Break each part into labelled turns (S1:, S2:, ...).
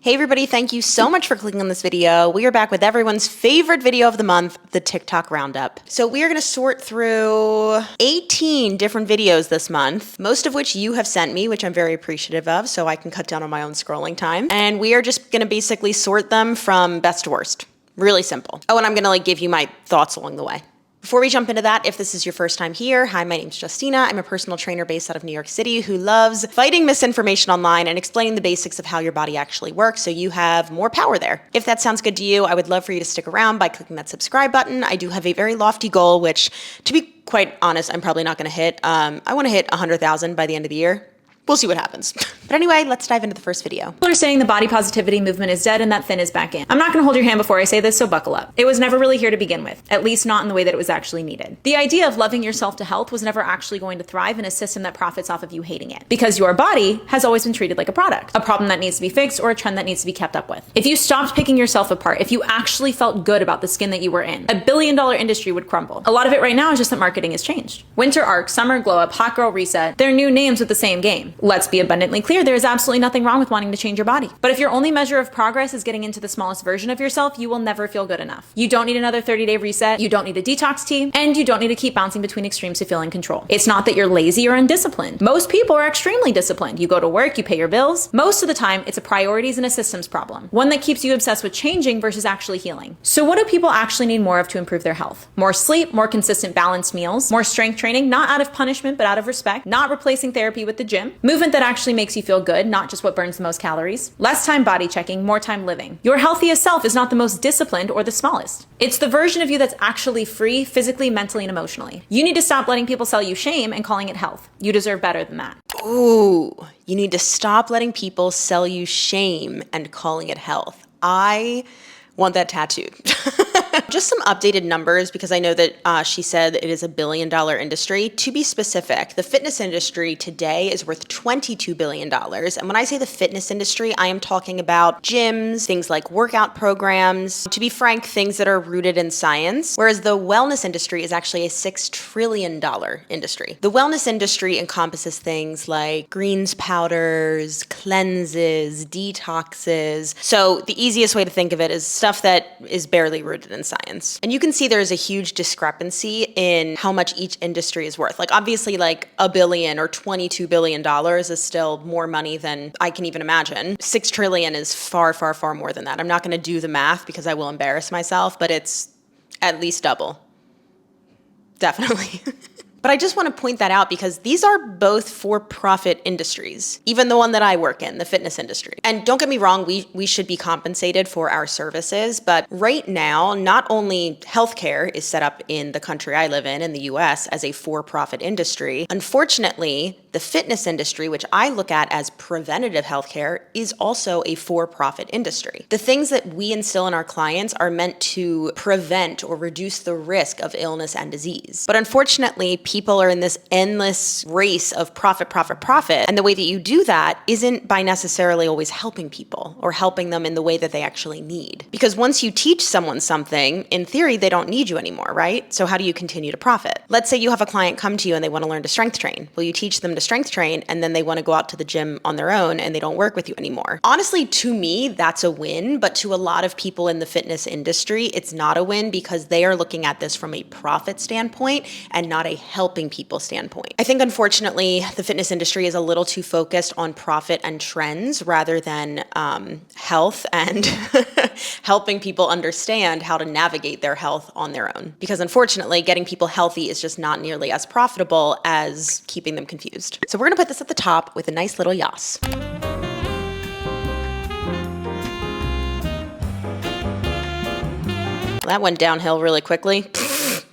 S1: Hey everybody, thank you so much for clicking on this video. We are back with everyone's favorite video of the month, the TikTok Roundup. So we are going to sort through 18 different videos this month, most of which you have sent me, which I'm very appreciative of, so I can cut down on my own scrolling time. And we are just going to basically sort them from best to worst. Really simple. Oh, and I'm going to give you my thoughts along the way. Before we jump into that, if this is your first time here, hi, my name's Justina. I'm a personal trainer based out of New York City who loves fighting misinformation online and explaining the basics of how your body actually works so you have more power there. If that sounds good to you, I would love for you to stick around by clicking that subscribe button. I do have a very lofty goal, which, to be quite honest, I'm probably not going to hit. I want to hit 100,000 by the end of the year. We'll see what happens. But anyway, let's dive into the first video.
S2: People are saying the body positivity movement is dead and that thin is back in. I'm not gonna hold your hand before I say this, so buckle up. It was never really here to begin with, at least not in the way that it was actually needed. The idea of loving yourself to health was never actually going to thrive in a system that profits off of you hating it. Because your body has always been treated like a product, a problem that needs to be fixed or a trend that needs to be kept up with. If you stopped picking yourself apart, if you actually felt good about the skin that you were in, $1 billion industry would crumble. A lot of it right now is just that marketing has changed. Winter arc, summer glow up, hot girl reset, they're new names with the same game. Let's be abundantly clear, there is absolutely nothing wrong with wanting to change your body. But if your only measure of progress is getting into the smallest version of yourself, you will never feel good enough. You don't need another 30-day reset, you don't need a detox tea, and you don't need to keep bouncing between extremes to feel in control. It's not that you're lazy or undisciplined. Most people are extremely disciplined. You go to work, you pay your bills. Most of the time, it's a priorities and a systems problem. One that keeps you obsessed with changing versus actually healing. So what do people actually need more of to improve their health? More sleep, more consistent balanced meals, more strength training, not out of punishment, but out of respect, not replacing therapy with the gym, movement that actually makes you feel good, not just what burns the most calories, less time body checking, more time living. Your healthiest self is not the most disciplined or the smallest. It's the version of you that's actually free physically, mentally, and emotionally. You need to stop letting people sell you shame and calling it health. You deserve better than that.
S1: Ooh, you need to stop letting people sell you shame and calling it health. I want that tattooed. Just some updated numbers because I know that she said it is $1 billion industry. To be specific, the fitness industry today is worth $22 billion. And when I say the fitness industry, I am talking about gyms, things like workout programs, to be frank, things that are rooted in science, whereas the wellness industry is actually a $6 trillion industry. The wellness industry encompasses things like greens powders, cleanses, detoxes. So the easiest way to think of it is stuff that is barely rooted in science. And you can see there's a huge discrepancy in how much each industry is worth. Like obviously like $1 billion or $22 billion is still more money than I can even imagine. 6 trillion is far, far, far more than that. I'm not going to do the math because I will embarrass myself, but it's at least double. Definitely. But I just want to point that out because these are both for-profit industries, even the one that I work in, the fitness industry. And don't get me wrong, we should be compensated for our services, but right now, not only healthcare is set up in the country I live in the US, as a for-profit industry, unfortunately, the fitness industry, which I look at as preventative healthcare, is also a for-profit industry. The things that we instill in our clients are meant to prevent or reduce the risk of illness and disease. But unfortunately, people are in this endless race of profit, profit, profit. And the way that you do that isn't by necessarily always helping people or helping them in the way that they actually need. Because once you teach someone something, in theory, they don't need you anymore, right? So how do you continue to profit? Let's say you have a client come to you and they want to learn to strength train. Well, you teach them to strength train and then they want to go out to the gym on their own and they don't work with you anymore. Honestly, to me, that's a win, but to a lot of people in the fitness industry, it's not a win because they are looking at this from a profit standpoint and not a helping people standpoint. I think unfortunately, the fitness industry is a little too focused on profit and trends rather than health and helping people understand how to navigate their health on their own. Because unfortunately, getting people healthy is just not nearly as profitable as keeping them confused. So we're gonna put this at the top with a nice little yas. That went downhill really quickly.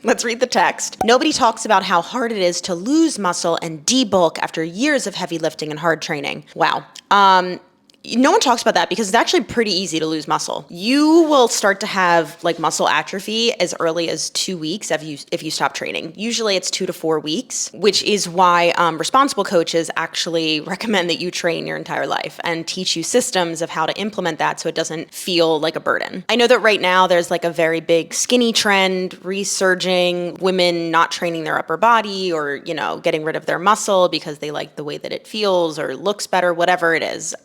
S1: Let's read the text. Nobody talks about how hard it is to lose muscle and debulk after years of heavy lifting and hard training. Wow. No one talks about that because it's actually pretty easy to lose muscle. You will start to have like muscle atrophy as early as 2 weeks if you stop training. Usually it's 2 to 4 weeks, which is why responsible coaches actually recommend that you train your entire life and teach you systems of how to implement that so it doesn't feel like a burden. I know that right now there's like a very big skinny trend resurging, women not training their upper body or, you know, getting rid of their muscle because they like the way that it feels or looks better, whatever it is.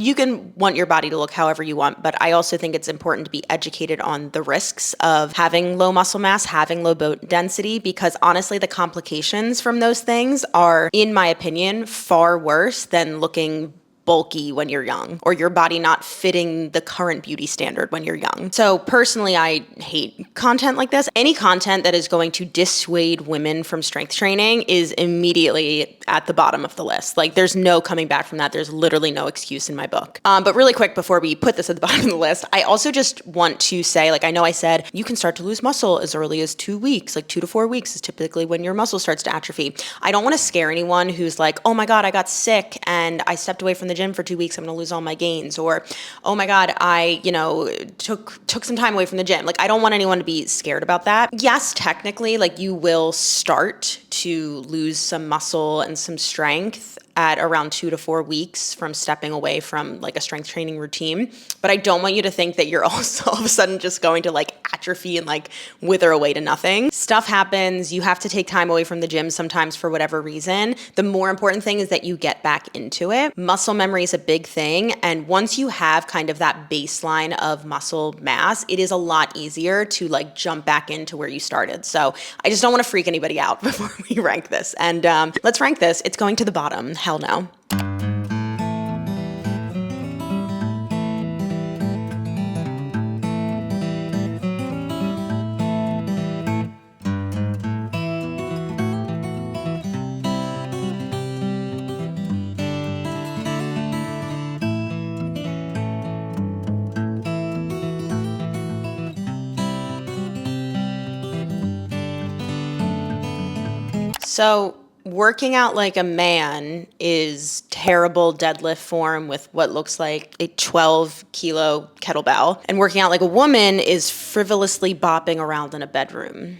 S1: you can want your body to look however you want, but I also think it's important to be educated on the risks of having low muscle mass, having low bone density, because honestly, the complications from those things are, in my opinion, far worse than looking bulky when you're young, or your body not fitting the current beauty standard when you're young. So personally, I hate content like this. Any content that is going to dissuade women from strength training is immediately at the bottom of the list. Like, there's no coming back from that. There's literally no excuse in my book. But really quick, before we put this at the bottom of the list, I also just want to say, like, I know I said you can start to lose muscle as early as 2 weeks, like 2 to 4 weeks is typically when your muscle starts to atrophy. I don't want to scare anyone who's like, oh my God, I got sick and I stepped away from the gym for 2 weeks, I'm gonna lose all my gains. Or, oh my God, I, took some time away from the gym. Like, I don't want anyone to be scared about that. Yes, technically, like, you will start to lose some muscle and some strength at around 2 to 4 weeks from stepping away from like a strength training routine. But I don't want you to think that you're also all of a sudden just going to like atrophy and like wither away to nothing. Stuff happens. You have to take time away from the gym sometimes for whatever reason. The more important thing is that you get back into it. Muscle memory is a big thing. And once you have kind of that baseline of muscle mass, it is a lot easier to like jump back into where you started. So I just don't want to freak anybody out before we rank this. And let's rank this. It's going to the bottom. Hell no. So working out like a man is terrible deadlift form with what looks like a 12-kilo kettlebell. And working out like a woman is frivolously bopping around in a bedroom.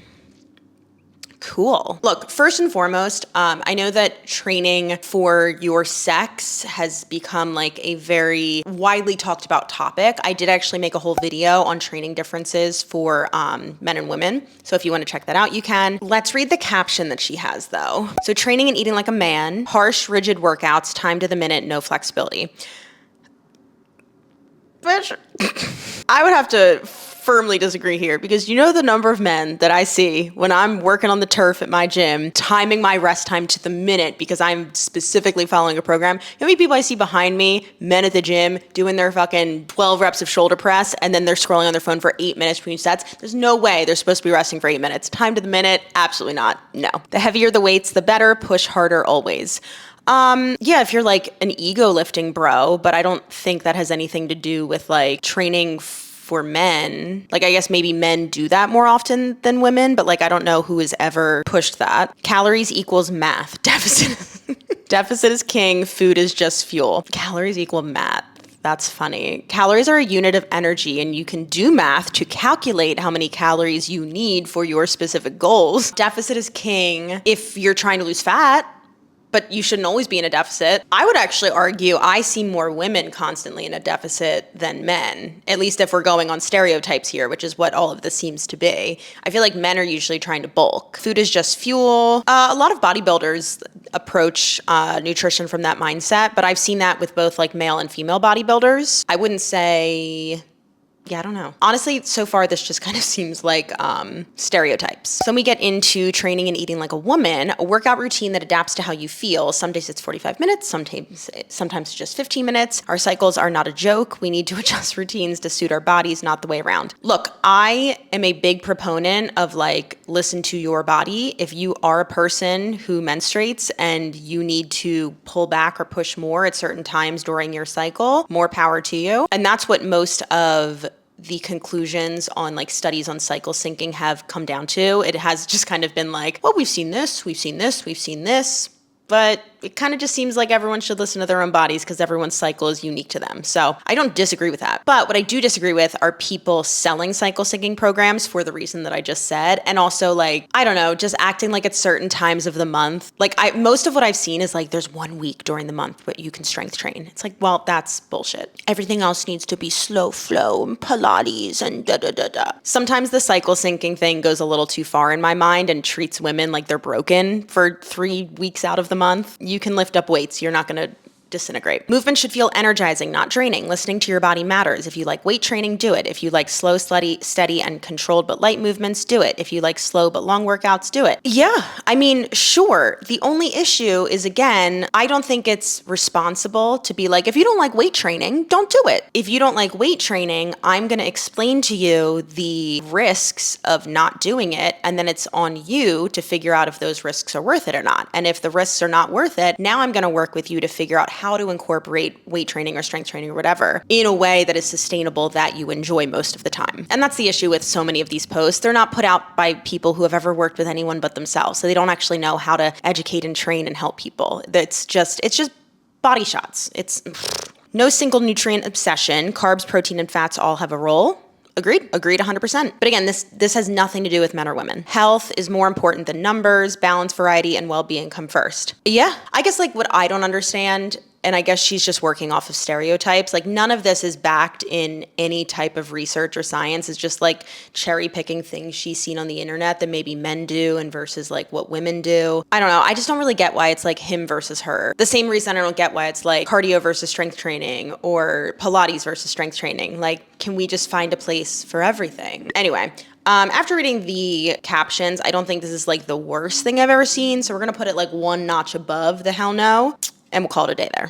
S1: Cool. Look, first and foremost, I know that training for your sex has become like a very widely talked about topic. I did actually make a whole video on training differences for men and women. So if you want to check that out, you can. Let's read the caption that she has though. So training and eating like a man, harsh, rigid workouts, time to the minute, no flexibility. Bitch, I would have to firmly disagree here, because the number of men that I see when I'm working on the turf at my gym, timing my rest time to the minute because I'm specifically following a program. You know how many people I see behind me, men at the gym, doing their fucking 12 reps of shoulder press, and then they're scrolling on their phone for 8 minutes between sets? There's no way they're supposed to be resting for 8 minutes. Time to the minute? Absolutely not. No. The heavier the weights, the better. Push harder always. Yeah, if you're like an ego lifting bro, but I don't think that has anything to do with like training for men. Like, I guess maybe men do that more often than women, but like, I don't know who has ever pushed that. Calories equals math. Deficit is king. Food is just fuel. Calories equal math. That's funny. Calories are a unit of energy, and you can do math to calculate how many calories you need for your specific goals. Deficit is king if you're trying to lose fat, but you shouldn't always be in a deficit. I would actually argue I see more women constantly in a deficit than men, at least if we're going on stereotypes here, which is what all of this seems to be. I feel like men are usually trying to bulk. Food is just fuel. A lot of bodybuilders approach nutrition from that mindset, but I've seen that with both like male and female bodybuilders. I wouldn't say... Yeah, I don't know. Honestly, so far, this just kind of seems like stereotypes. So when we get into training and eating like a woman, a workout routine that adapts to how you feel. Some days it's 45 minutes, sometimes it's just 15 minutes. Our cycles are not a joke. We need to adjust routines to suit our bodies, not the way around. Look, I am a big proponent of like, listen to your body. If you are a person who menstruates and you need to pull back or push more at certain times during your cycle, more power to you. And that's what most of the conclusions on like studies on cycle syncing have come down to. It has just kind of been like, well, we've seen this, we've seen this, we've seen this. But it kind of just seems like everyone should listen to their own bodies because everyone's cycle is unique to them. So I don't disagree with that. But what I do disagree with are people selling cycle syncing programs for the reason that I just said. And also like, I don't know, just acting like at certain times of the month. Like most of what I've seen is like, there's 1 week during the month where you can strength train. It's like, well, that's bullshit. Everything else needs to be slow flow and Pilates and da-da-da-da. Sometimes the cycle syncing thing goes a little too far in my mind and treats women like they're broken for 3 weeks out of the month. You can lift up weights. You're not going to disintegrate. Movement should feel energizing, not draining. Listening to your body matters. If you like weight training, do it. If you like slow, steady, and controlled but light movements, do it. If you like slow but long workouts, do it. Yeah, I mean, sure. The only issue is, again, I don't think it's responsible to be like, if you don't like weight training, don't do it. If you don't like weight training, I'm going to explain to you the risks of not doing it, and then it's on you to figure out if those risks are worth it or not. And if the risks are not worth it, now I'm going to work with you to figure out how to incorporate weight training or strength training or whatever in a way that is sustainable, that you enjoy most of the time. And that's the issue with so many of these posts. They're not put out by people who have ever worked with anyone but themselves. So they don't actually know how to educate and train and help people. It's just body shots. It's no single nutrient obsession. Carbs, protein, and fats all have a role. Agreed 100%. But again, this has nothing to do with men or women. Health is more important than numbers. Balance, variety, and well-being come first. Yeah, I guess like what I don't understand, and I guess she's just working off of stereotypes, like none of this is backed in any type of research or science. It's just like cherry picking things she's seen on the internet that maybe men do and versus like what women do. I don't know. I just don't really get why it's like him versus her. The same reason I don't get why it's like cardio versus strength training or Pilates versus strength training. Like, can we just find a place for everything? Anyway, after reading the captions, I don't think this is like the worst thing I've ever seen. So we're going to put it like one notch above the hell no, and we'll call it a day there.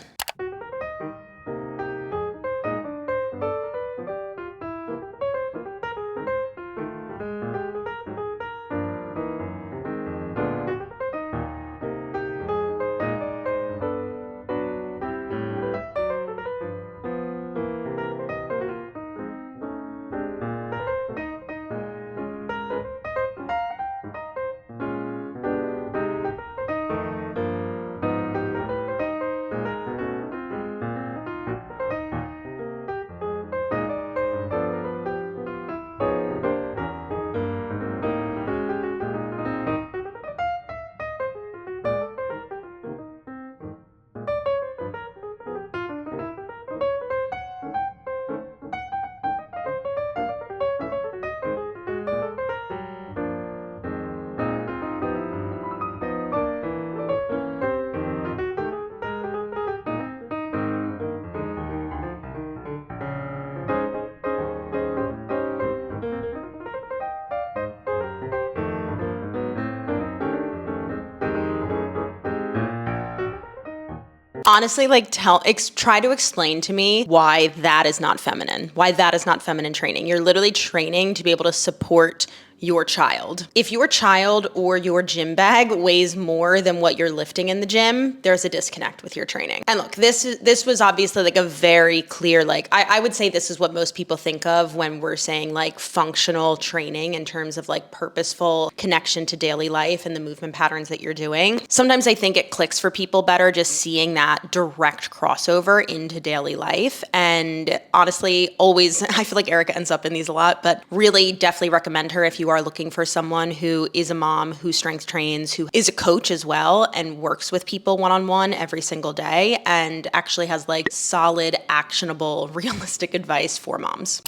S1: Honestly, like try to explain to me why that is not feminine, why that is not feminine training. You're literally training to be able to support your child. If your child or your gym bag weighs more than what you're lifting in the gym, there's a disconnect with your training. And look, this was obviously like a very clear, like I would say this is what most people think of when we're saying like functional training in terms of like purposeful connection to daily life and the movement patterns that you're doing. Sometimes I think it clicks for people better just seeing that direct crossover into daily life. And honestly, always, I feel like Erica ends up in these a lot, but really definitely recommend her if you are looking for someone who is a mom, who strength trains, who is a coach as well, and works with people one-on-one every single day, and actually has like solid, actionable, realistic advice for moms.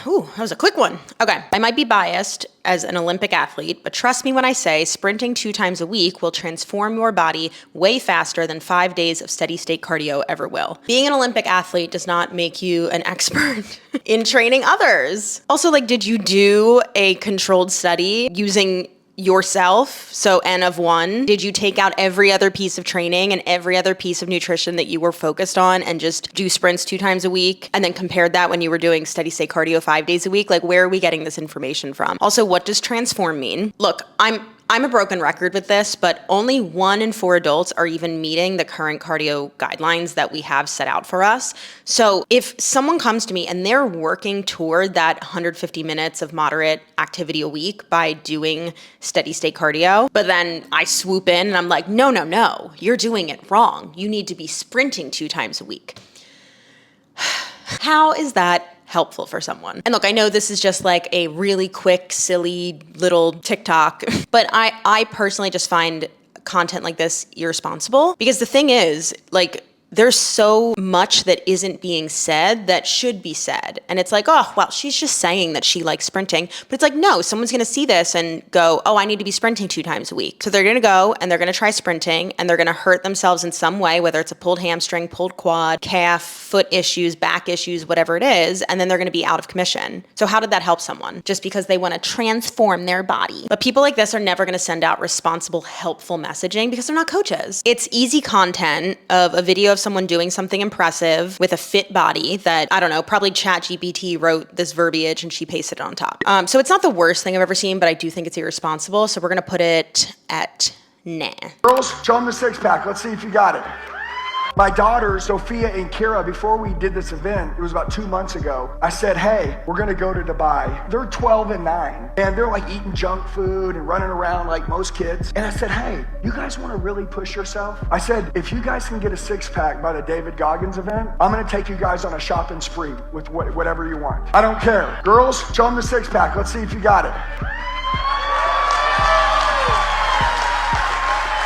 S1: Ooh, that was a quick one. Okay, I might be biased as an Olympic athlete, but trust me when I say sprinting 2 times a week will transform your body way faster than 5 days of steady state cardio ever will. Being an Olympic athlete does not make you an expert in training others. Also, like, did you do a controlled study using yourself, so N of 1? Did you take out every other piece of training and every other piece of nutrition that you were focused on and just do sprints 2 times a week and then compared that when you were doing steady state cardio 5 days a week? Like, where are we getting this information from? Also, what does transform mean? Look, I'm a broken record with this, but only 1 in 4 adults are even meeting the current cardio guidelines that we have set out for us. So if someone comes to me and they're working toward that 150 minutes of moderate activity a week by doing steady state cardio, but then I swoop in and I'm like, no, you're doing it wrong. You need to be sprinting 2 times a week. How is that helpful for someone? And look, I know this is just like a really quick, silly little TikTok, but I personally just find content like this irresponsible, because the thing is, like, there's so much that isn't being said that should be said. And it's like, oh, well, she's just saying that she likes sprinting. But it's like, no, someone's going to see this and go, oh, I need to be sprinting 2 times a week. So they're going to go and they're going to try sprinting and they're going to hurt themselves in some way, whether it's a pulled hamstring, pulled quad, calf, foot issues, back issues, whatever it is. And then they're going to be out of commission. So how did that help someone? Just because they want to transform their body. But people like this are never going to send out responsible, helpful messaging because they're not coaches. It's easy content of a video of someone doing something impressive with a fit body that, I don't know, probably ChatGPT wrote this verbiage and she pasted it on top. So it's not the worst thing I've ever seen, but I do think it's irresponsible. So we're going to put it at nah.
S3: Girls, show them the 6-pack. Let's see if you got it. My daughters, Sophia and Kira, before we did this event, it was about 2 months ago, I said, hey, we're gonna go to Dubai. They're 12 and 9, and they're like eating junk food and running around like most kids. And I said, hey, you guys wanna really push yourself? I said, if you guys can get a 6-pack by the David Goggins event, I'm gonna take you guys on a shopping spree with whatever you want. I don't care. Girls, show them the 6-pack. Let's see if you got it.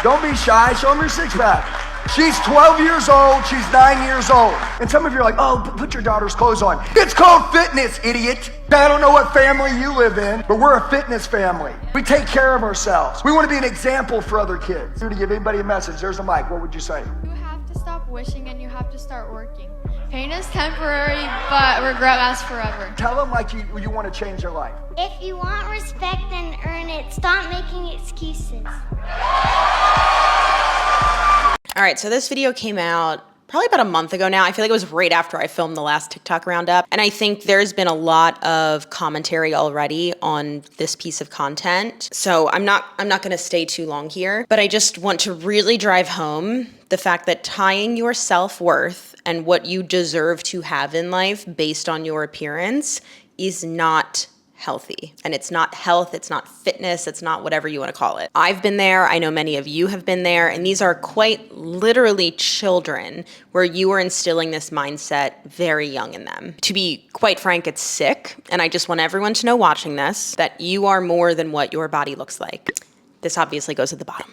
S3: Don't be shy, show them your 6-pack. She's 12 years old, she's 9 years old. And some of you are like, oh, put your daughter's clothes on. It's called fitness, idiot. I don't know what family you live in, but we're a fitness family. We take care of ourselves. We want to be an example for other kids. To give anybody a message, there's a mic, what would you say?
S4: You have to stop wishing and you have to start working. Pain is temporary, but regret lasts forever.
S3: Tell them like you want to change their life.
S5: If you want respect, then earn it. Stop making excuses.
S1: All right, so this video came out probably about a month ago now. I feel like it was right after I filmed the last TikTok roundup. And I think there's been a lot of commentary already on this piece of content. So I'm not gonna stay too long here, but I just want to really drive home the fact that tying your self-worth and what you deserve to have in life based on your appearance is not healthy. And it's not health, it's not fitness, it's not whatever you want to call it. I've been there, I know many of you have been there, and these are quite literally children where you are instilling this mindset very young in them. To be quite frank, it's sick, and I just want everyone to know watching this that you are more than what your body looks like. This obviously goes at the bottom.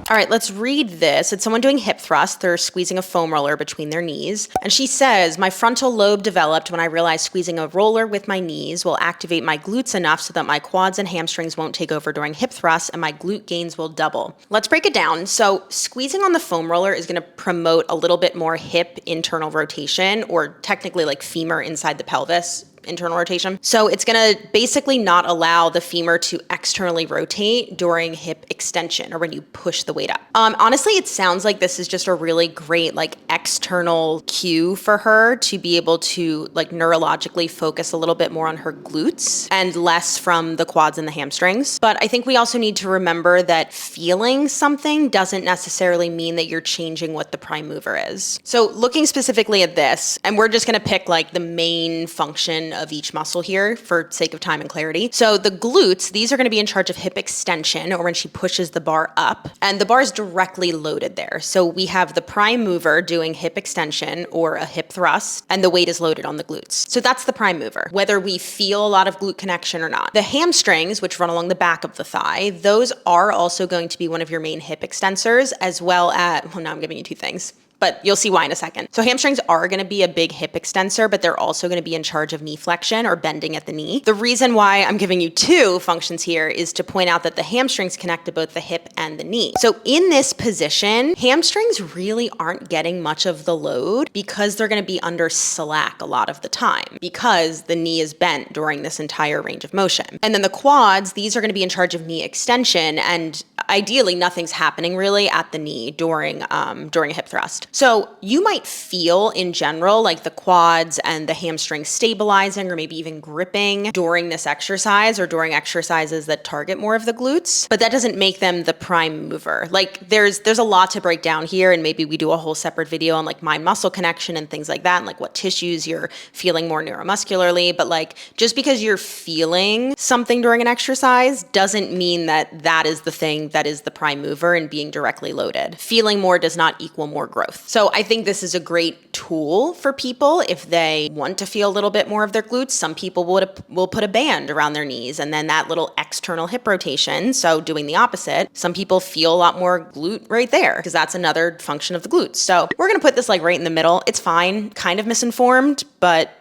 S1: All right, let's read this. It's someone doing hip thrust. They're squeezing a foam roller between their knees. And she says, my frontal lobe developed when I realized squeezing a roller with my knees will activate my glutes enough so that my quads and hamstrings won't take over during hip thrusts and my glute gains will double. Let's break it down. So squeezing on the foam roller is gonna promote a little bit more hip internal rotation, or technically like femur inside the pelvis internal rotation. So it's gonna basically not allow the femur to externally rotate during hip extension or when you push the weight up. Honestly, it sounds like this is just a really great like external cue for her to be able to like neurologically focus a little bit more on her glutes and less from the quads and the hamstrings. But I think we also need to remember that feeling something doesn't necessarily mean that you're changing what the prime mover is. So looking specifically at this, and we're just gonna pick like the main function of each muscle here for sake of time and clarity. So the glutes, these are going to be in charge of hip extension, or when she pushes the bar up, and the bar is directly loaded there. So we have the prime mover doing hip extension or a hip thrust, and the weight is loaded on the glutes. So that's the prime mover, whether we feel a lot of glute connection or not. The hamstrings, which run along the back of the thigh, those are also going to be one of your main hip extensors, as well as, well, now I'm giving you two things, but you'll see why in a second. So hamstrings are gonna be a big hip extensor, but they're also gonna be in charge of knee flexion or bending at the knee. The reason why I'm giving you two functions here is to point out that the hamstrings connect to both the hip and the knee. So in this position, hamstrings really aren't getting much of the load because they're gonna be under slack a lot of the time because the knee is bent during this entire range of motion. And then the quads, these are gonna be in charge of knee extension, and ideally nothing's happening really at the knee during a hip thrust. So you might feel in general like the quads and the hamstrings stabilizing or maybe even gripping during this exercise or during exercises that target more of the glutes, but that doesn't make them the prime mover. Like there's a lot to break down here, and maybe we do a whole separate video on like mind muscle connection and things like that, and like what tissues you're feeling more neuromuscularly. But like just because you're feeling something during an exercise doesn't mean that that is the thing that is the prime mover and being directly loaded. Feeling more does not equal more growth. growth. So I think this is a great tool for people if they want to feel a little bit more of their glutes. Some people will put a band around their knees and then that little external hip rotation. So doing the opposite, some people feel a lot more glute right there because that's another function of the glutes. So we're going to put this like right in the middle. It's fine, kind of misinformed, but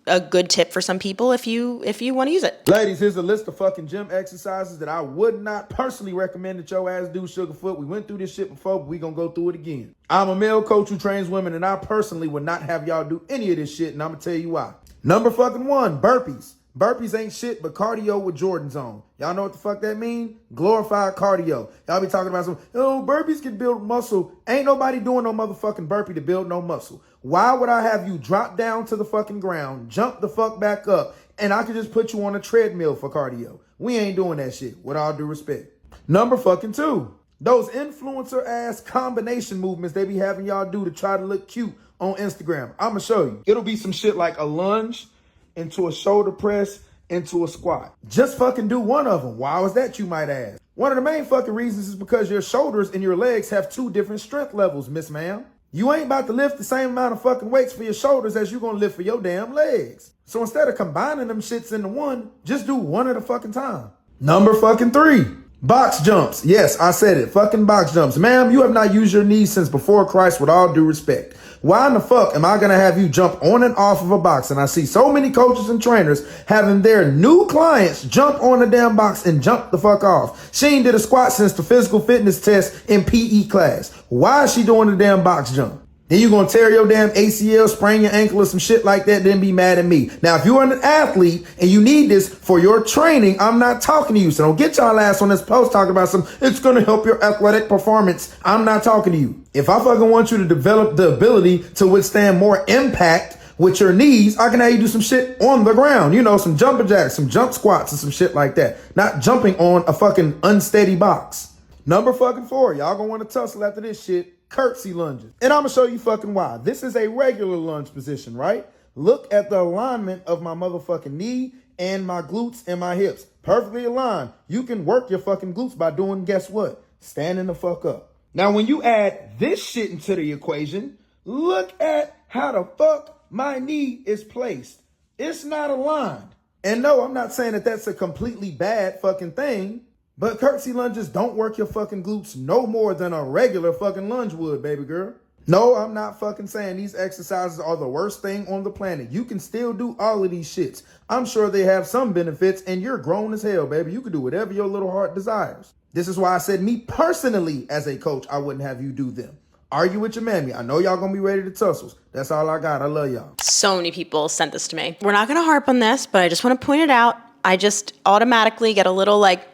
S1: a good tip for some people if you want to use it.
S6: Ladies, here's a list of fucking gym exercises that I would not personally recommend that your ass do, Sugarfoot. We went through this shit before, but we gonna go through it again. I'm a male coach who trains women, and I personally would not have y'all do any of this shit, and I'm gonna tell you why. Number fucking 1, burpees. Burpees ain't shit but cardio with Jordans on. Y'all know what the fuck that mean? Glorified cardio. Y'all be talking about some, burpees can build muscle. Ain't nobody doing no motherfucking burpee to build no muscle. Why would I have you drop down to the fucking ground, jump the fuck back up, and I could just put you on a treadmill for cardio? We ain't doing that shit, with all due respect. Number fucking 2, those influencer ass combination movements they be having y'all do to try to look cute on Instagram. I'ma show you. It'll be some shit like a lunge, into a shoulder press, into a squat. Just fucking do one of them. Why was that, you might ask? One of the main fucking reasons is because your shoulders and your legs have 2 different strength levels, miss ma'am. You ain't about to lift the same amount of fucking weights for your shoulders as you gonna lift for your damn legs. So instead of combining them shits into one, just do one at a fucking time. Number fucking 3, box jumps. Yes, I said it. Fucking box jumps. Ma'am, you have not used your knees since before Christ, with all due respect. Why in the fuck am I going to have you jump on and off of a box? And I see so many coaches and trainers having their new clients jump on the damn box and jump the fuck off. She ain't did a squat since the physical fitness test in PE class. Why is she doing the damn box jump? Then you going to tear your damn ACL, sprain your ankle or some shit like that, then be mad at me. Now, if you're an athlete and you need this for your training, I'm not talking to you. So don't get y'all ass on this post talking about it's going to help your athletic performance. I'm not talking to you. If I fucking want you to develop the ability to withstand more impact with your knees, I can have you do some shit on the ground. You know, some jumping jacks, some jump squats and some shit like that. Not jumping on a fucking unsteady box. Number fucking 4, y'all gonna want to tussle after this shit. Curtsy lunges. And I'm gonna show you fucking why. This is a regular lunge position, right? Look at the alignment of my motherfucking knee and my glutes and my hips. Perfectly aligned. You can work your fucking glutes by doing, guess what? Standing the fuck up. Now, when you add this shit into the equation, look at how the fuck my knee is placed. It's not aligned. And no, I'm not saying that that's a completely bad fucking thing. But curtsy lunges don't work your fucking glutes no more than a regular fucking lunge would, baby girl. No, I'm not fucking saying these exercises are the worst thing on the planet. You can still do all of these shits. I'm sure they have some benefits, and you're grown as hell, baby. You can do whatever your little heart desires. This is why I said me personally as a coach, I wouldn't have you do them. Argue with your mammy. I know y'all gonna be ready to tussle. That's all I got. I love y'all.
S1: So many people sent this to me. We're not going to harp on this, but I just want to point it out. I just automatically get a little like,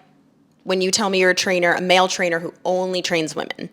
S1: when you tell me you're a trainer, a male trainer who only trains women,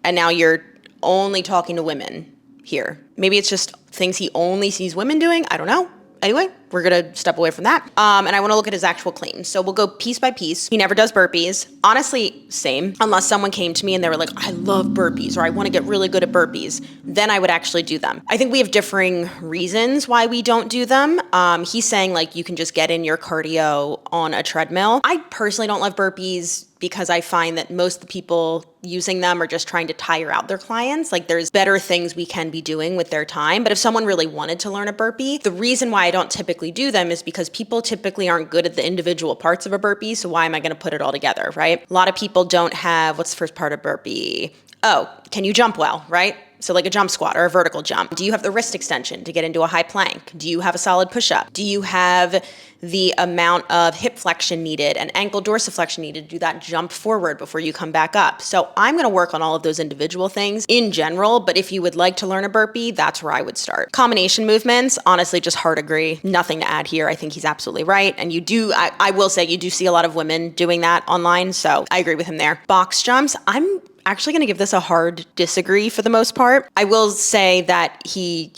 S1: and now you're only talking to women here. Maybe it's just things he only sees women doing. I don't know. Anyway, we're going to step away from that. And I want to look at his actual claims. So we'll go piece by piece. He never does burpees. Honestly, same. Unless someone came to me and they were like, I love burpees, or I want to get really good at burpees. Then I would actually do them. I think we have differing reasons why we don't do them. He's saying like you can just get in your cardio on a treadmill. I personally don't love burpees because I find that most of the people using them are just trying to tire out their clients. Like there's better things we can be doing with their time. But if someone really wanted to learn a burpee, the reason why I don't typically do them is because people typically aren't good at the individual parts of a burpee. So why am I going to put it all together, right? A lot of people don't have, what's the first part of burpee? Oh, can you jump well, right? So like a jump squat or a vertical jump. Do you have the wrist extension to get into a high plank? Do you have a solid push-up? Do you have the amount of hip flexion needed and ankle dorsiflexion needed to do that jump forward before you come back up? So I'm going to work on all of those individual things in general, but if you would like to learn a burpee, that's where I would start. Combination movements, honestly, just hard agree. Nothing to add here. I think he's absolutely right. And you do, I will say you do see a lot of women doing that online. So I agree with him there. Box jumps, I'm actually going to give this a hard disagree for the most part. I will say that he,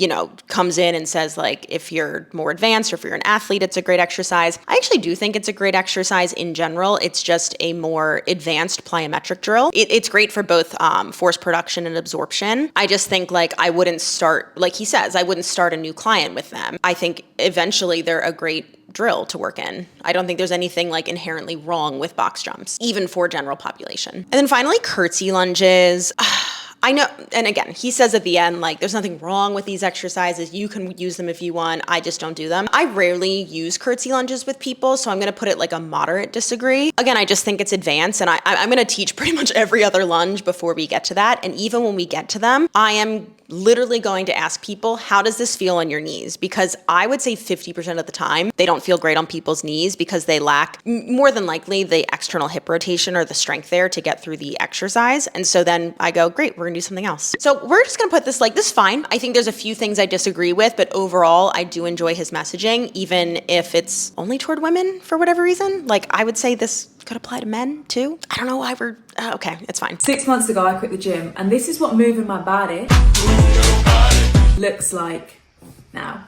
S1: comes in and says like, if you're more advanced or if you're an athlete, it's a great exercise. I actually do think it's a great exercise in general. It's just a more advanced plyometric drill. It's great for both force production and absorption. I just think like I wouldn't start, like he says, I wouldn't start a new client with them. I think eventually they're a great drill to work in. I don't think there's anything like inherently wrong with box jumps, even for general population. And then finally, curtsy lunges. I know, and again, he says at the end, like, there's nothing wrong with these exercises. You can use them if you want. I just don't do them. I rarely use curtsy lunges with people, so I'm going to put it like a moderate disagree. Again, I just think it's advanced, and I'm going to teach pretty much every other lunge before we get to that. And even when we get to them, I am literally going to ask people, how does this feel on your knees? Because I would say 50% of the time, they don't feel great on people's knees because they lack, more than likely, the external hip rotation or the strength there to get through the exercise. And so then I go, great, we're gonna do something else. So we're just gonna put this like, this is fine. I think there's a few things I disagree with, but overall, I do enjoy his messaging, even if it's only toward women for whatever reason. Like, I would say this could apply to men too. I don't know why we're, okay, it's fine.
S2: 6 months ago, I quit the gym, and this is what moving my body looks like now.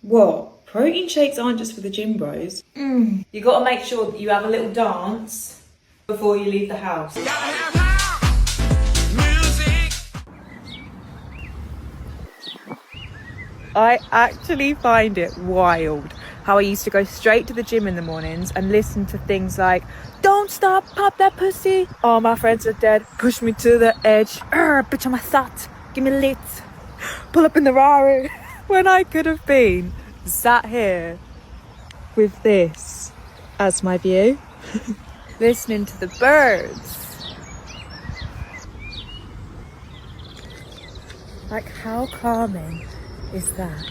S2: What? Protein shakes aren't just for the gym bros. You gotta make sure that you have a little dance before you leave the house. I actually find it wild how I used to go straight to the gym in the mornings and listen to things like, don't stop, pop that pussy. All my friends are dead, push me to the edge. Bitch, I'm a thought, give me lit. Pull up in the Rari. When I could have been sat here with this as my view, listening to the birds. Like, how calming is that?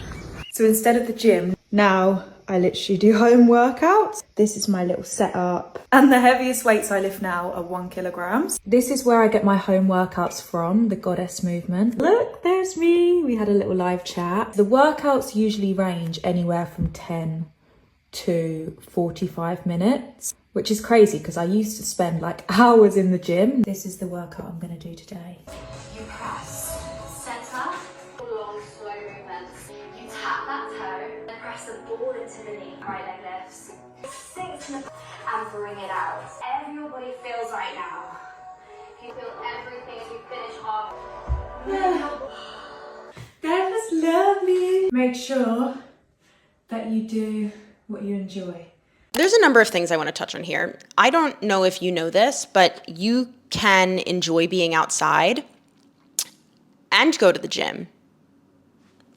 S2: So instead of the gym, now I literally do home workouts. This is my little setup. And the heaviest weights I lift now are 1 kilogram. This is where I get my home workouts from, the Goddess Movement. Look, there's me. We had a little live chat. The workouts usually range anywhere from 10 to 45 minutes, which is crazy because I used to spend like hours in the gym. This is the workout I'm gonna do today.
S7: You press center, long slow movements. You tap that toe and press the ball into the knee. Right leg lifts. Sink to the and bring it out. Every your body feels right now. You feel everything as you finish off.
S2: That was lovely. Make sure that you do what you enjoy.
S1: There's a number of things I want to touch on here. I don't know if you know this, but you can enjoy being outside and go to the gym.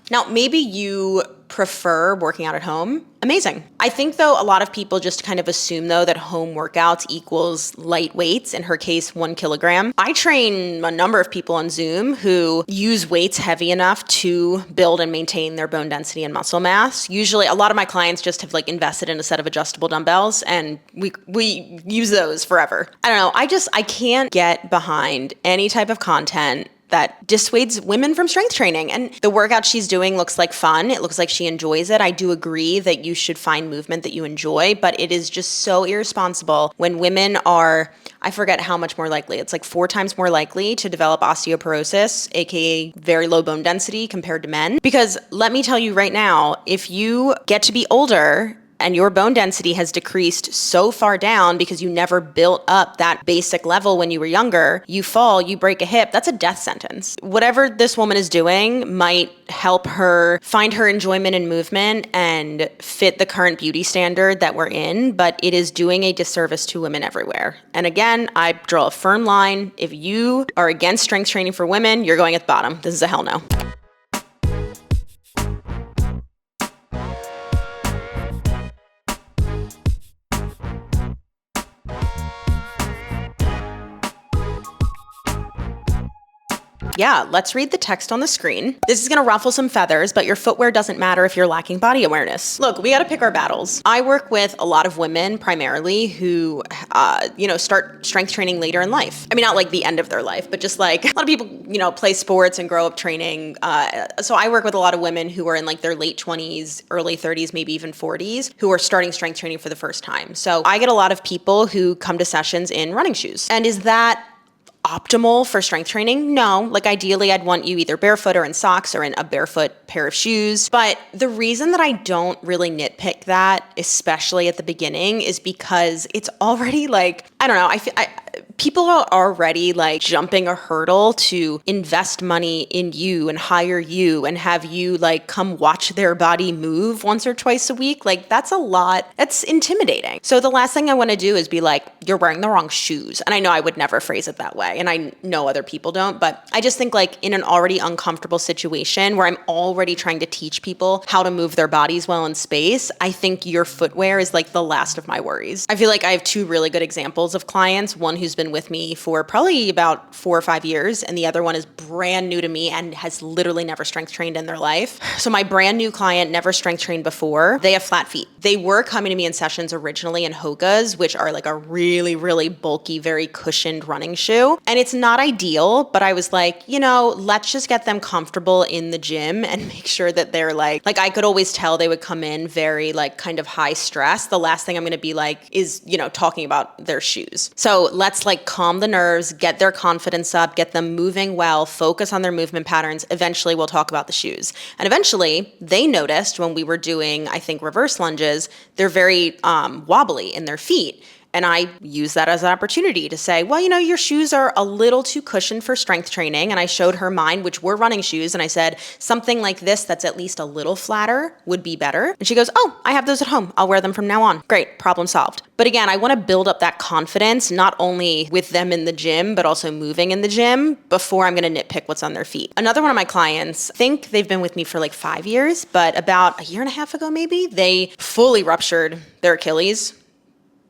S1: Now, maybe you prefer working out at home. Amazing. I think, though, a lot of people just kind of assume, though, that home workouts equals light weights, in her case, 1 kilogram. I train a number of people on Zoom who use weights heavy enough to build and maintain their bone density and muscle mass. Usually, a lot of my clients just have like invested in a set of adjustable dumbbells, and we use those forever. I don't know. I can't get behind any type of content that dissuades women from strength training. And the workout she's doing looks like fun. It looks like she enjoys it. I do agree that you should find movement that you enjoy, but it is just so irresponsible when women are, I forget how much more likely, it's like 4 times more likely to develop osteoporosis, aka very low bone density compared to men. Because let me tell you right now, if you get to be older and your bone density has decreased so far down because you never built up that basic level when you were younger, you fall, you break a hip, that's a death sentence. Whatever this woman is doing might help her find her enjoyment in movement and fit the current beauty standard that we're in, but it is doing a disservice to women everywhere. And again, I draw a firm line. If you are against strength training for women, you're going at the bottom. This is a hell no. Yeah, let's read the text on the screen. This is gonna ruffle some feathers, but your footwear doesn't matter if you're lacking body awareness. Look, we gotta pick our battles. I work with a lot of women primarily who, start strength training later in life. I mean, not like the end of their life, but just like a lot of people, play sports and grow up training. So I work with a lot of women who are in like their late 20s, early 30s, maybe even 40s, who are starting strength training for the first time. So I get a lot of people who come to sessions in running shoes. And is that optimal for strength training? No. Like ideally, I'd want you either barefoot or in socks or in a barefoot pair of shoes. But the reason that I don't really nitpick that, especially at the beginning, is because it's already like, I don't know, people are already like jumping a hurdle to invest money in you and hire you and have you like come watch their body move once or twice a week. Like that's a lot. That's intimidating. So the last thing I want to do is be like, you're wearing the wrong shoes. And I know I would never phrase it that way. And I know other people don't, but I just think like in an already uncomfortable situation where I'm already trying to teach people how to move their bodies well in space, I think your footwear is like the last of my worries. I feel like I have two really good examples of clients, one who's been with me for probably about 4 or 5 years, and the other one is brand new to me and has literally never strength trained in their life. So my brand new client never strength trained before. They have flat feet. They were coming to me in sessions originally in Hoka's, which are like a really, really bulky, very cushioned running shoe. And it's not ideal, but I was like, let's just get them comfortable in the gym and make sure that they're like I could always tell they would come in very like kind of high stress. The last thing I'm going to be like is, talking about their shoes. So let's like calm the nerves, get their confidence up, get them moving well, focus on their movement patterns. Eventually we'll talk about the shoes. And eventually they noticed when we were doing, I think, reverse lunges, they're very wobbly in their feet. And I use that as an opportunity to say, well, your shoes are a little too cushioned for strength training. And I showed her mine, which were running shoes. And I said, something like this that's at least a little flatter would be better. And she goes, oh, I have those at home. I'll wear them from now on. Great, problem solved. But again, I want to build up that confidence, not only with them in the gym, but also moving in the gym before I'm going to nitpick what's on their feet. Another one of my clients, I think they've been with me for like 5 years, but about a year and a half ago, maybe, they fully ruptured their Achilles.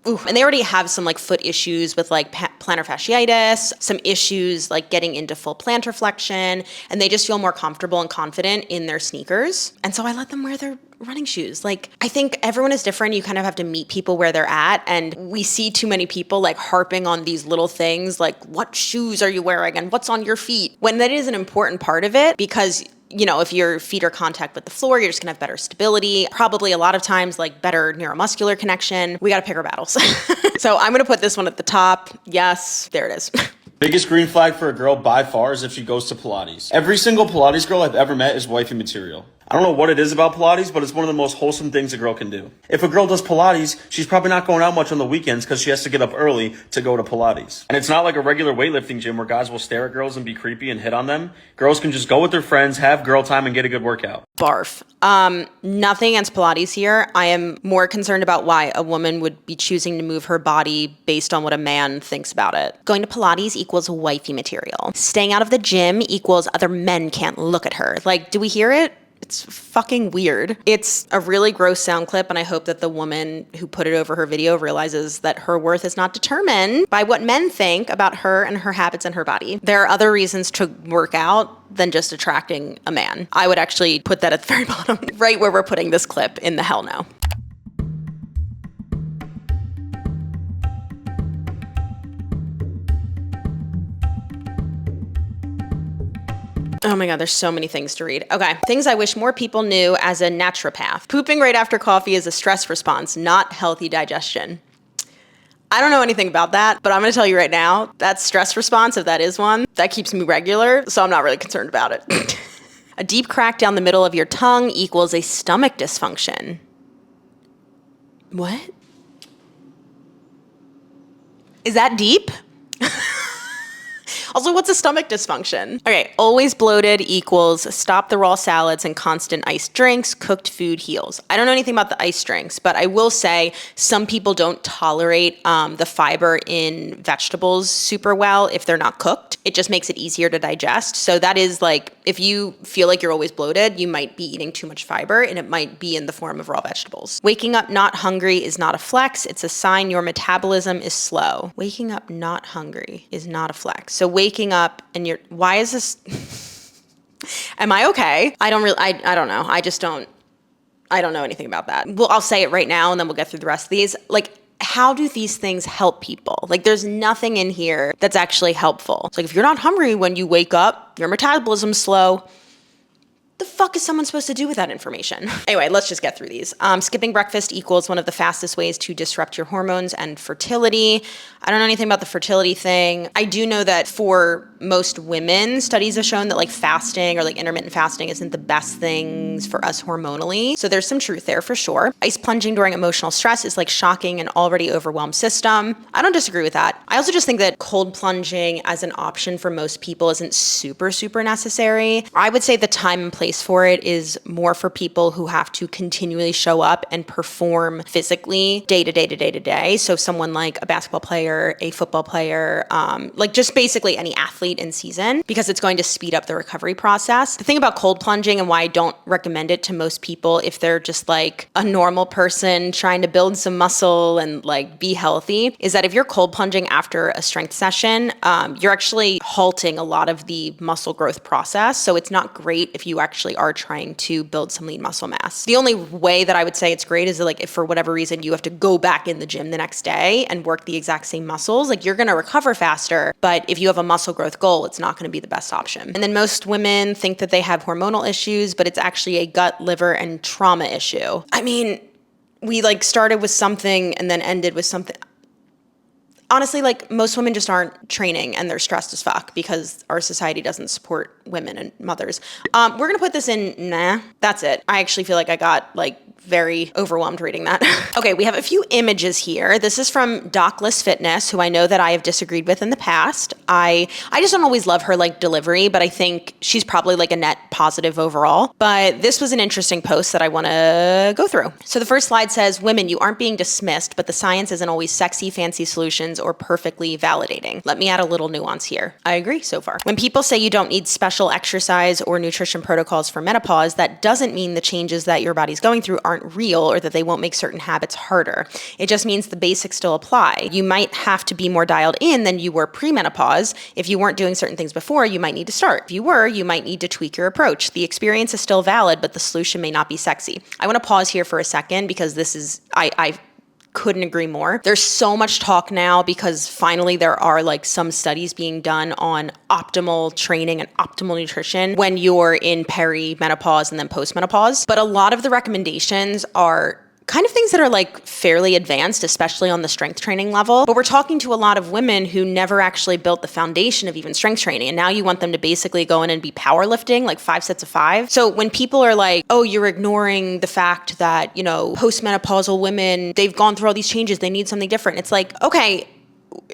S1: Ooh, and they already have some like foot issues with like plantar fasciitis, some issues like getting into full plantar flexion, and they just feel more comfortable and confident in their sneakers. And so I let them wear their running shoes. Like, I think everyone is different. You kind of have to meet people where they're at. And we see too many people like harping on these little things like, what shoes are you wearing and what's on your feet? When that is an important part of it, because if your feet are contact with the floor, you're just gonna have better stability, probably a lot of times like better neuromuscular connection. We gotta pick our battles. So I'm gonna put this one at the top. Yes, there it is.
S8: Biggest green flag for a girl by far is if she goes to Pilates. Every single Pilates girl I've ever met is wifey material. I don't know what it is about Pilates, but it's one of the most wholesome things a girl can do. If a girl does Pilates, she's probably not going out much on the weekends because she has to get up early to go to Pilates. And it's not like a regular weightlifting gym where guys will stare at girls and be creepy and hit on them. Girls can just go with their friends, have girl time, and get a good workout.
S1: Barf. Nothing against Pilates here. I am more concerned about why a woman would be choosing to move her body based on what a man thinks about it. Going to Pilates equals wifey material. Staying out of the gym equals other men can't look at her. Like, do we hear it? It's fucking weird. It's a really gross sound clip, and I hope that the woman who put it over her video realizes that her worth is not determined by what men think about her and her habits and her body. There are other reasons to work out than just attracting a man. I would actually put that at the very bottom, right where we're putting this clip in the hell no. Oh my God, there's so many things to read. Okay, things I wish more people knew as a naturopath. Pooping right after coffee is a stress response, not healthy digestion. I don't know anything about that, but I'm gonna tell you right now, that stress response, if that is one, that keeps me regular, so I'm not really concerned about it. A deep crack down the middle of your tongue equals a stomach dysfunction. What? Is that deep? Also, what's a stomach dysfunction? Okay, always bloated equals stop the raw salads and constant iced drinks, cooked food heals. I don't know anything about the iced drinks, but I will say some people don't tolerate the fiber in vegetables super well if they're not cooked. It just makes it easier to digest. So that is like, if you feel like you're always bloated, you might be eating too much fiber, and it might be in the form of raw vegetables. Waking up not hungry is not a flex. It's a sign your metabolism is slow. Waking up not hungry is not a flex. So waking up and you're, why is this? Am I okay? I don't know. I don't know anything about that. Well, I'll say it right now and then we'll get through the rest of these. Like, how do these things help people? Like, there's nothing in here that's actually helpful. It's like, if you're not hungry when you wake up, your metabolism's slow. the fuck is someone supposed to do with that information? Anyway, let's just get through these. Skipping breakfast equals one of the fastest ways to disrupt your hormones and fertility. I don't know anything about the fertility thing. I do know that for most women, studies have shown that like fasting or like intermittent fasting isn't the best things for us hormonally. So there's some truth there for sure. Ice plunging during emotional stress is like shocking an already overwhelmed system. I don't disagree with that. I also just think that cold plunging as an option for most people isn't super necessary. I would say the time and place for it is more for people who have to continually show up and perform physically day to day. So someone like a basketball player, a football player, like just basically any athlete in season, because it's going to speed up the recovery process. The thing about cold plunging and why I don't recommend it to most people if they're just like a normal person trying to build some muscle and like be healthy is that if you're cold plunging after a strength session, you're actually halting a lot of the muscle growth process. So it's not great if you actually are trying to build some lean muscle mass. The only way that I would say it's great is that, like, if for whatever reason you have to go back in the gym the next day and work the exact same muscles, like you're going to recover faster. But if you have a muscle growth goal, it's not going to be the best option. And then most women think that they have hormonal issues, but it's actually a gut, liver, and trauma issue. I mean, we like started with something and then ended with something. Honestly, like most women just aren't training and they're stressed as fuck because our society doesn't support women and mothers. We're going to put this in, nah, that's it. I actually feel like I got like very overwhelmed reading that. Okay, we have a few images here. This is from Dockless Fitness, who I know that I have disagreed with in the past. I just don't always love her like delivery, but I think she's probably like a net positive overall. But this was an interesting post that I want to go through. So the first slide says, women, you aren't being dismissed, but the science isn't always sexy, fancy solutions or perfectly validating. Let me add a little nuance here. I agree so far. When people say you don't need special exercise or nutrition protocols for menopause, that doesn't mean the changes that your body's going through aren't real or that they won't make certain habits harder. It just means the basics still apply. You might have to be more dialed in than you were pre-menopause. If you weren't doing certain things before, you might need to start. If you were, you might need to tweak your approach. The experience is still valid, but the solution may not be sexy. I want to pause here for a second because this is, I couldn't agree more. There's so much talk now because finally there are like some studies being done on optimal training and optimal nutrition when you're in perimenopause and then postmenopause. But a lot of the recommendations are kind of things that are like fairly advanced, especially on the strength training level. But we're talking to a lot of women who never actually built the foundation of even strength training. And now you want them to basically go in and be powerlifting like 5 sets of 5. So when people are like, oh, you're ignoring the fact that, you know, postmenopausal women, they've gone through all these changes, they need something different. It's like, okay,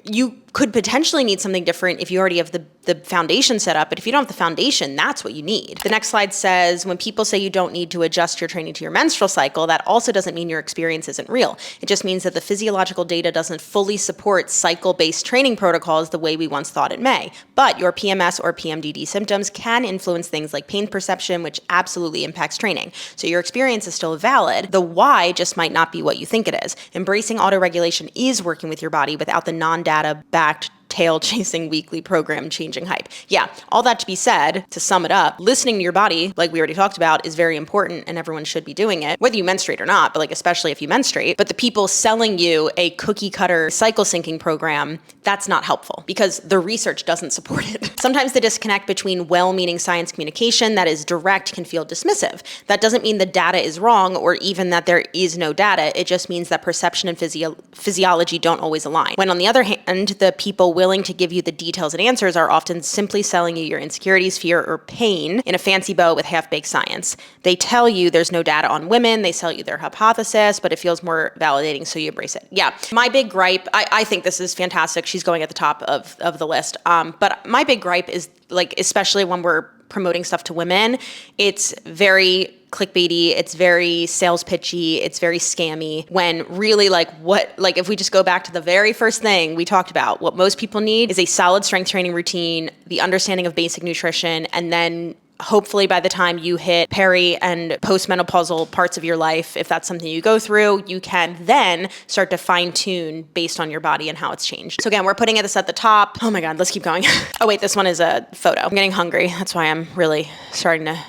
S1: you could potentially need something different if you already have the foundation set up, but if you don't have the foundation, that's what you need. The next slide says, when people say you don't need to adjust your training to your menstrual cycle, that also doesn't mean your experience isn't real. It just means that the physiological data doesn't fully support cycle-based training protocols the way we once thought it may. But your PMS or PMDD symptoms can influence things like pain perception, which absolutely impacts training. So your experience is still valid. The why just might not be what you think it is. Embracing autoregulation is working with your body without the non-data backed tail-chasing weekly program-changing hype. Yeah, all that to be said, to sum it up, listening to your body, like we already talked about, is very important and everyone should be doing it, whether you menstruate or not, but like especially if you menstruate. But the people selling you a cookie-cutter cycle syncing program, that's not helpful because the research doesn't support it. Sometimes the disconnect between well-meaning science communication that is direct can feel dismissive. That doesn't mean the data is wrong or even that there is no data. It just means that perception and physiology don't always align. When on the other hand, the people willing to give you the details and answers are often simply selling you your insecurities, fear, or pain in a fancy bow with half-baked science. They tell you there's no data on women, they sell you their hypothesis, but it feels more validating, so you embrace it. Yeah, my big gripe, I think this is fantastic. She's going at the top of the list. But my big gripe is, like, especially when we're promoting stuff to women, it's very clickbaity, it's very sales pitchy, it's very scammy, when really if we just go back to the very first thing we talked about, what most people need is a solid strength training routine, the understanding of basic nutrition, and then hopefully by the time you hit peri and postmenopausal parts of your life, if that's something you go through, you can then start to fine tune based on your body and how it's changed. So again, we're putting this at the top. Oh my God, let's keep going. Oh wait, this one is a photo. I'm getting hungry. That's why I'm really starting to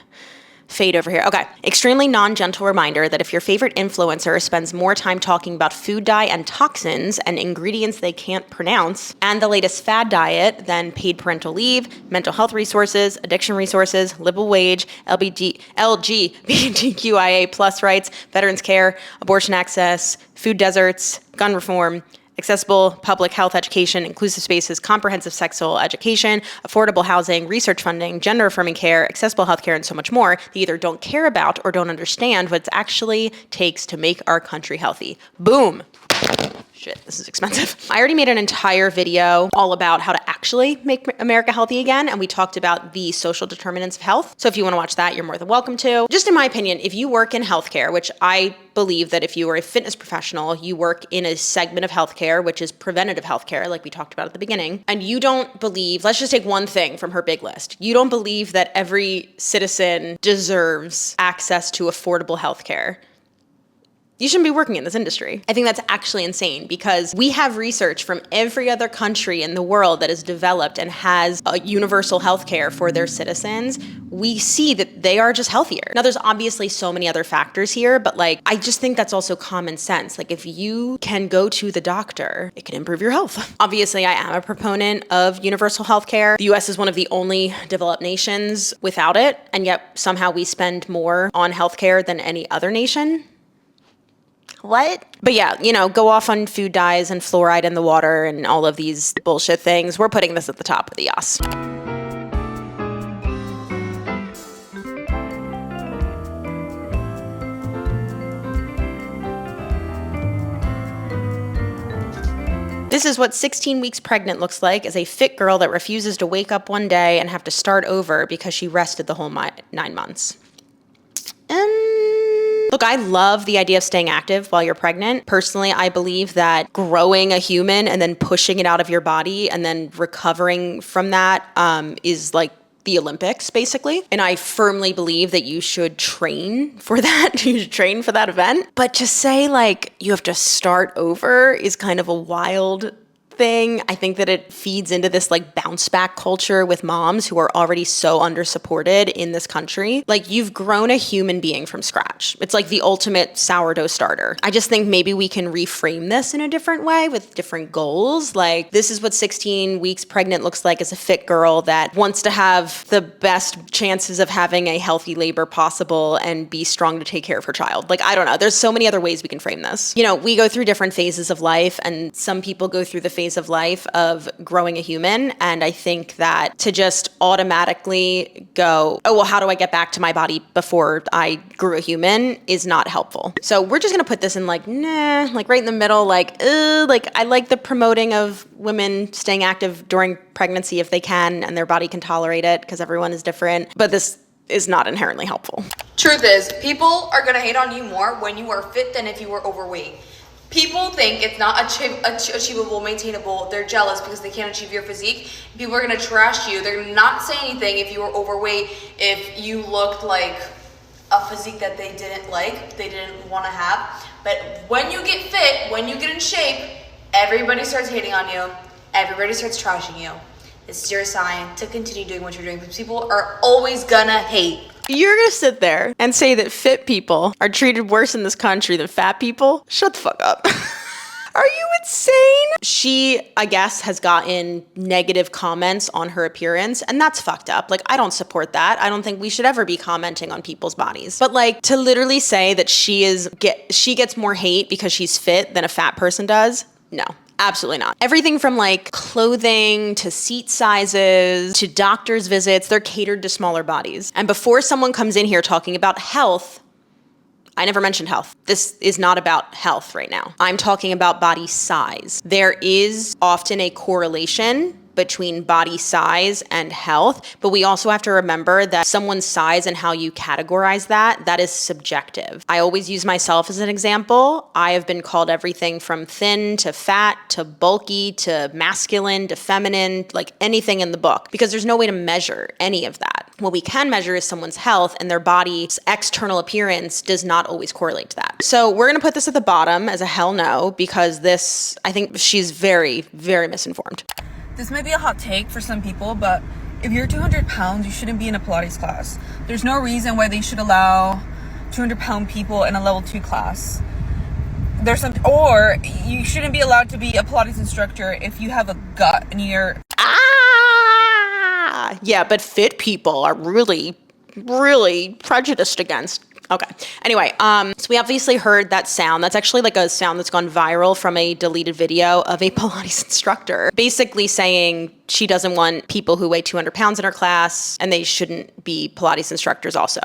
S1: fade over here. Okay. Extremely non-gentle reminder that if your favorite influencer spends more time talking about food dye and toxins and ingredients they can't pronounce and the latest fad diet than paid parental leave, mental health resources, addiction resources, livable wage, LGBTQIA plus rights, veterans care, abortion access, food deserts, gun reform, accessible public health education, inclusive spaces, comprehensive sexual education, affordable housing, research funding, gender affirming care, accessible healthcare, and so much more, they either don't care about or don't understand what it actually takes to make our country healthy. Boom. Shit, this is expensive. I already made an entire video all about how to actually make America healthy again, and we talked about the social determinants of health. So if you want to watch that, you're more than welcome to. Just in my opinion, if you work in healthcare, which I believe that if you are a fitness professional, you work in a segment of healthcare, which is preventative healthcare, like we talked about at the beginning, and you don't believe, let's just take one thing from her big list. You don't believe that every citizen deserves access to affordable healthcare. You shouldn't be working in this industry. I think that's actually insane because we have research from every other country in the world that is developed and has a universal healthcare for their citizens. We see that they are just healthier. Now, there's obviously so many other factors here, but like, I just think that's also common sense. Like, if you can go to the doctor, it can improve your health. Obviously, I am a proponent of universal healthcare. The US is one of the only developed nations without it, and yet somehow we spend more on healthcare than any other nation. What? But yeah, go off on food dyes and fluoride in the water and all of these bullshit things. We're putting this at the top of the yas. This is what 16 weeks pregnant looks like as a fit girl that refuses to wake up one day and have to start over because she rested the whole 9 months. Look, I love the idea of staying active while you're pregnant. Personally, I believe that growing a human and then pushing it out of your body and then recovering from that is like the Olympics, basically. And I firmly believe that you should train for that. You should train for that event. But to say like you have to start over is kind of a wild thing. I think that it feeds into this like bounce back culture with moms who are already so under supported in this country. Like, you've grown a human being from scratch. It's like the ultimate sourdough starter. I just think maybe we can reframe this in a different way with different goals. Like, this is what 16 weeks pregnant looks like as a fit girl that wants to have the best chances of having a healthy labor possible and be strong to take care of her child. Like, I don't know. There's so many other ways we can frame this. We go through different phases of life, and some people go through the phase of life of growing a human. And I think that to just automatically go, oh, well, how do I get back to my body before I grew a human is not helpful. So we're just going to put this in like, nah, like right in the middle, like I like the promoting of women staying active during pregnancy if they can and their body can tolerate it because everyone is different. But this is not inherently helpful.
S9: Truth is, people are going to hate on you more when you are fit than if you were overweight. People think it's not achievable, maintainable. They're jealous because they can't achieve your physique. People are going to trash you. They're not say anything if you were overweight, if you looked like a physique that they didn't like, they didn't want to have. But when you get fit, when you get in shape, everybody starts hating on you. Everybody starts trashing you. It's your sign to continue doing what you're doing because people are always going to hate.
S1: You're gonna sit there and say that fit people are treated worse in this country than fat people? Shut the fuck up. Are you insane? She, I guess, has gotten negative comments on her appearance, and that's fucked up. Like, I don't support that. I don't think we should ever be commenting on people's bodies. But like, to literally say that she gets more hate because she's fit than a fat person does, no. Absolutely not. Everything from like clothing to seat sizes to doctor's visits, they're catered to smaller bodies. And before someone comes in here talking about health, I never mentioned health. This is not about health right now. I'm talking about body size. There is often a correlation between body size and health, but we also have to remember that someone's size and how you categorize that is subjective. I always use myself as an example. I have been called everything from thin to fat to bulky to masculine to feminine, like anything in the book, because there's no way to measure any of that. What we can measure is someone's health, and their body's external appearance does not always correlate to that. So we're gonna put this at the bottom as a hell no, because I think she's very, very misinformed.
S10: This might be a hot take for some people, but If you're 200 pounds, you shouldn't be in a Pilates class. There's no reason why they should allow 200-pound people in a level 2 class. Or you shouldn't be allowed to be a Pilates instructor if you have a gut and you're...
S1: Yeah, but fit people are really, really prejudiced against. Okay. Anyway, so we obviously heard that sound. That's actually like a sound that's gone viral from a deleted video of a Pilates instructor, basically saying she doesn't want people who weigh 200 pounds in her class, and they shouldn't be Pilates instructors also.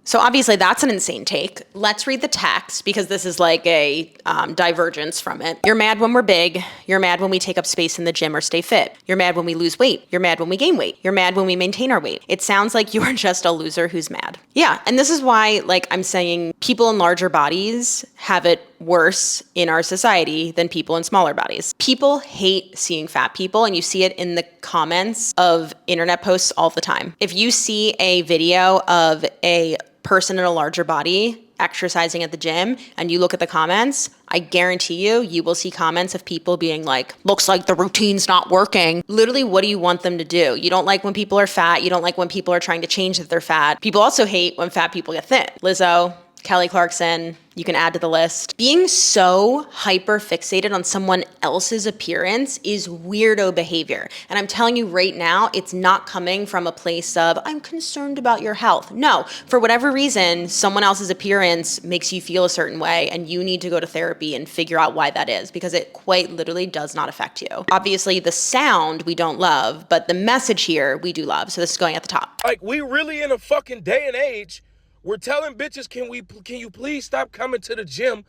S1: So obviously that's an insane take. Let's read the text because this is like a divergence from it. You're mad when we're big. You're mad when we take up space in the gym or stay fit. You're mad when we lose weight. You're mad when we gain weight. You're mad when we maintain our weight. It sounds like you are just a loser who's mad. Yeah, and this is why, like, I'm saying people in larger bodies have it worse in our society than people in smaller bodies. People hate seeing fat people, and you see it in the comments of internet posts all the time. If you see a video of a person in a larger body exercising at the gym and you look at the comments, I guarantee you will see comments of people being like, looks like the routine's not working. Literally, what do you want them to do? You don't like when people are fat. You don't like when people are trying to change that they're fat. People also hate when fat people get thin. Lizzo, Kelly Clarkson, you can add to the list. Being so hyper fixated on someone else's appearance is weirdo behavior. And I'm telling you right now, it's not coming from a place of, I'm concerned about your health. No, for whatever reason, someone else's appearance makes you feel a certain way, and you need to go to therapy and figure out why that is, because it quite literally does not affect you. Obviously, the sound we don't love, but the message here we do love. So this is going at the top.
S11: Like, we really in a fucking day and age, we're telling bitches, can you please stop coming to the gym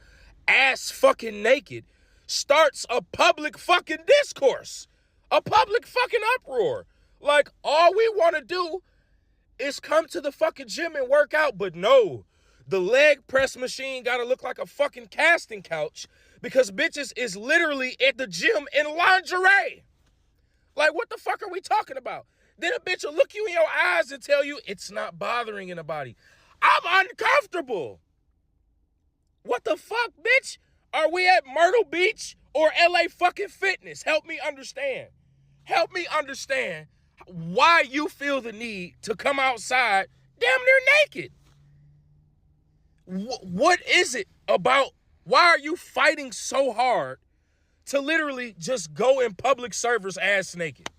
S11: ass fucking naked? Starts a public fucking discourse, a public fucking uproar. Like, all we want to do is come to the fucking gym and work out, but no, the leg press machine got to look like a fucking casting couch because bitches is literally at the gym in lingerie. Like, what the fuck are we talking about? Then a bitch will look you in your eyes and tell you it's not bothering in the body. I'm uncomfortable. What the fuck, bitch? Are we at Myrtle Beach or LA fucking Fitness? Help me understand. Help me understand why you feel the need to come outside damn near naked. What is it about? Why are you fighting so hard to literally just go in public service ass naked?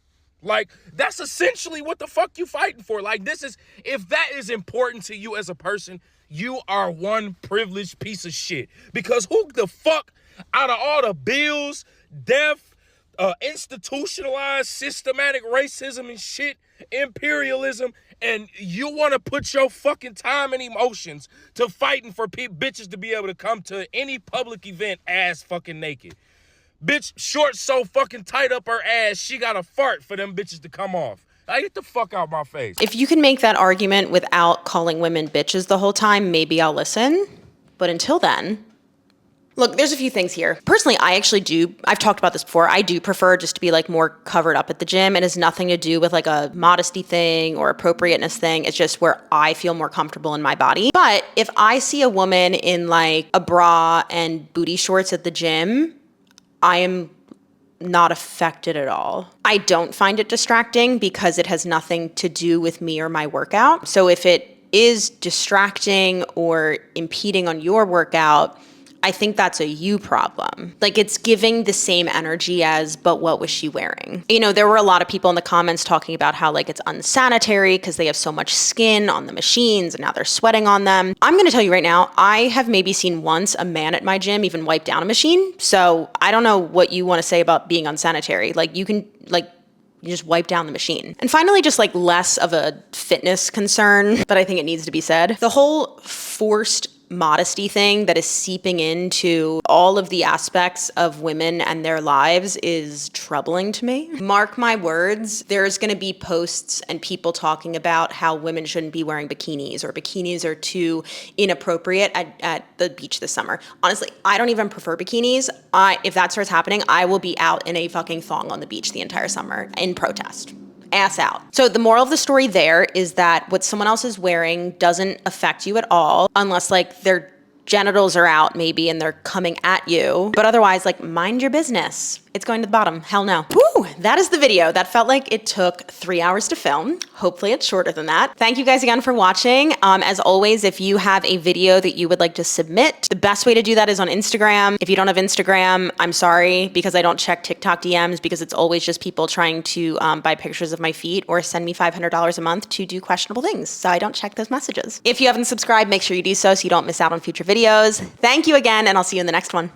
S11: Like, that's essentially what the fuck you fighting for. Like, this is, if that is important to you as a person, you are one privileged piece of shit. Because who the fuck, out of all the bills, death, institutionalized, systematic racism and shit, imperialism, and you want to put your fucking time and emotions to fighting for bitches to be able to come to any public event ass fucking naked. Bitch, shorts so fucking tight up her ass, she got to fart for them bitches to come off. I get the fuck out my face.
S1: If you can make that argument without calling women bitches the whole time, maybe I'll listen. But until then, look, there's a few things here. Personally, I've talked about this before, I do prefer just to be like more covered up at the gym. It has nothing to do with like a modesty thing or appropriateness thing. It's just where I feel more comfortable in my body. But if I see a woman in like a bra and booty shorts at the gym, I am not affected at all. I don't find it distracting because it has nothing to do with me or my workout. So if it is distracting or impeding on your workout, I think that's a you problem. Like, it's giving the same energy as, but what was she wearing? You know, there were a lot of people in the comments talking about how like it's unsanitary because they have so much skin on the machines and now they're sweating on them. I'm gonna tell you right now, I have maybe seen once a man at my gym even wipe down a machine. So I don't know what you wanna say about being unsanitary. Like, you can, like, you just wipe down the machine. And finally, just like less of a fitness concern, but I think it needs to be said. The whole forced modesty thing that is seeping into all of the aspects of women and their lives is troubling to me. Mark my words, there's gonna be posts and people talking about how women shouldn't be wearing bikinis or bikinis are too inappropriate at the beach this summer. Honestly, I don't even prefer bikinis. If that starts happening, I will be out in a fucking thong on the beach the entire summer in protest. Ass out. So the moral of the story there is that what someone else is wearing doesn't affect you at all, unless like their genitals are out maybe and they're coming at you. But otherwise, like, mind your business. It's going to the bottom. Hell no. Woo! That is the video. That felt like it took 3 hours to film. Hopefully it's shorter than that. Thank you guys again for watching. As always, if you have a video that you would like to submit, the best way to do that is on Instagram. If you don't have Instagram, I'm sorry, because I don't check TikTok DMs, because it's always just people trying to buy pictures of my feet or send me $500 a month to do questionable things. So I don't check those messages. If you haven't subscribed, make sure you do so you don't miss out on future videos. Thank you again, and I'll see you in the next one.